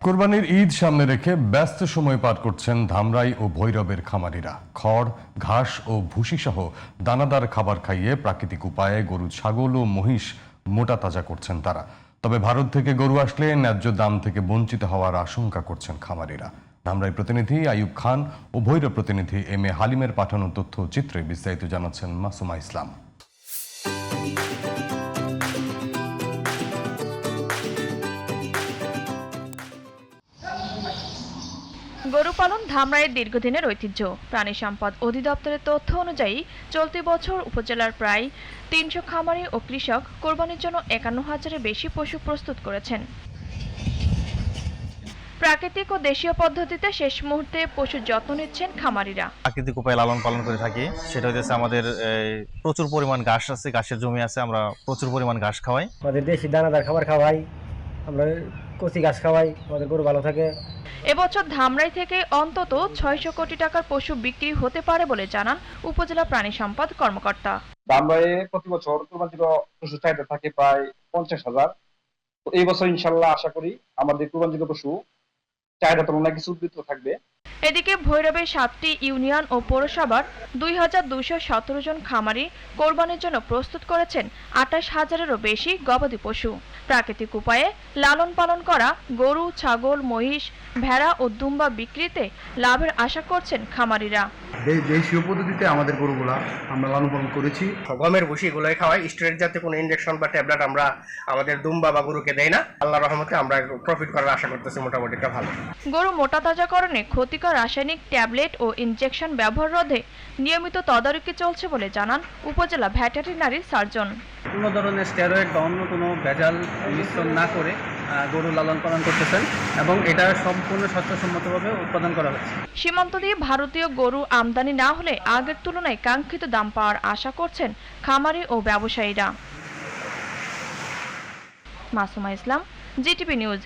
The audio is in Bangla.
কোরবানির ঈদ সামনে রেখে ব্যস্ত সময় পার করছেন ধামরাই ও ভৈরবের খামারিরা। খড়, ঘাস ও ভুসি সহ দানাদার খাবার খাইয়ে প্রাকৃতিক উপায়ে গরু, ছাগল ও মহিষ মোটা তাজা করছেন তারা। তবে ভারত থেকে গরু আসলে ন্যায্য দাম থেকে বঞ্চিত হওয়ার আশঙ্কা করছেন খামারিরা। ধামরাই প্রতিনিধি আইয়ুব খান ও ভৈরব প্রতিনিধি এম এ হালিমের পাঠানো তথ্য চিত্রে বিস্তারিত জানাচ্ছেন মাসুমা ইসলাম। গরু পালন ধামরাইয়ের দীর্ঘদিনের ঐতিহ্য। প্রাণী সম্পদ অধিদপ্তরের তথ্য অনুযায়ী চলতি বছর উপজেলার প্রায় ৩০০ খামারি ও কৃষক কোরবানির জন্য ৫১,০০০-এর বেশি পশু প্রস্তুত করেছেন। প্রাকৃতিক ও দেশীয় পদ্ধতিতে শেষ মুহূর্তে পশুর যত্ন নিচ্ছেন খামারিরা। প্রাকৃতিক উপায়ে লালন পালন করে থাকি। সেটা হচ্ছে আমাদের প্রচুর পরিমাণ ঘাস আছে, ঘাসের জমি আছে, আমরা প্রচুর পরিমাণ ঘাস খাওয়াই। আমাদের দেশি দানাদার খাবার খাওয়াই, আমরা কচি ঘাস খাওয়াই, আমাদের গরু ভালো থাকে। এবছর ধামরাই থেকে অন্তত ৬০০ কোটি টাকার পশু বিক্রি হতে পারে বলে জানান উপজেলা প্রাণী সম্পদ কর্মকর্তা। ধামরাইয়ে প্রতি বছর কোরবানির পশু চাহিদা থাকে প্রায় ৫০,০০০। তো এই বছর ইনশাল্লাহ আশা করি আমাদের কোরবানির পশু চাহিদা তুলনায় কিছু উদ্বৃত্ত থাকবে। এদিকে ভৈরবের ৭টি ইউনিয়ন ও পৌরসভার ২,২১৭ জন খামারি কোরবানির জন্য প্রস্তুত করেছেন ২৮,০০০-এরও বেশি গবাদি পশু। প্রাকৃতিক উপায়ে লালন পালন করা গরু, ছাগল, মহিষ, ভেড়া ও দুম্বা বিক্রিতে লাভের আশা করছেন খামারিরা। দেশীয় পদ্ধতিতে আমাদের গরুগুলা আমরা লালন পালন করেছি। গমের ভুসি গুলোই খাওয়াই, স্টেরয়েড জাতীয় কোনো ইনজেকশন বা ট্যাবলেট আমরা আমাদের দুম্বা বা গরুকে দেই না। আল্লাহর রহমতে আমরা প্রফিট করার আশা করতেছি মোটামুটি ভালো। গরু মোটা তাজাকরণে ক্ষতিকর রাসায়নিক ট্যাবলেট ও ইনজেকশন ব্যবহার রোধে নিয়মিত তদারকি চলছে বলে জানান উপজেলা ভেটেরিনারি সার্জন। কোনো ধরনের স্টেরয়েড বা অন্য কোনো ভেজাল মিশ্রণ না করে গরু লালন পালন করতেছেন এবং এটা সম্পূর্ণ স্বাস্থ্যসম্মতভাবে উৎপাদন করা হচ্ছে। সীমান্ত দিয়ে ভারতীয় গরু আমদানি না হলে আগের তুলনায় কাঙ্ক্ষিত দাম পাওয়ার আশা করছেন খামারি ও ব্যবসায়ীরা। মাসুমা ইসলাম, জিটিভি নিউজ।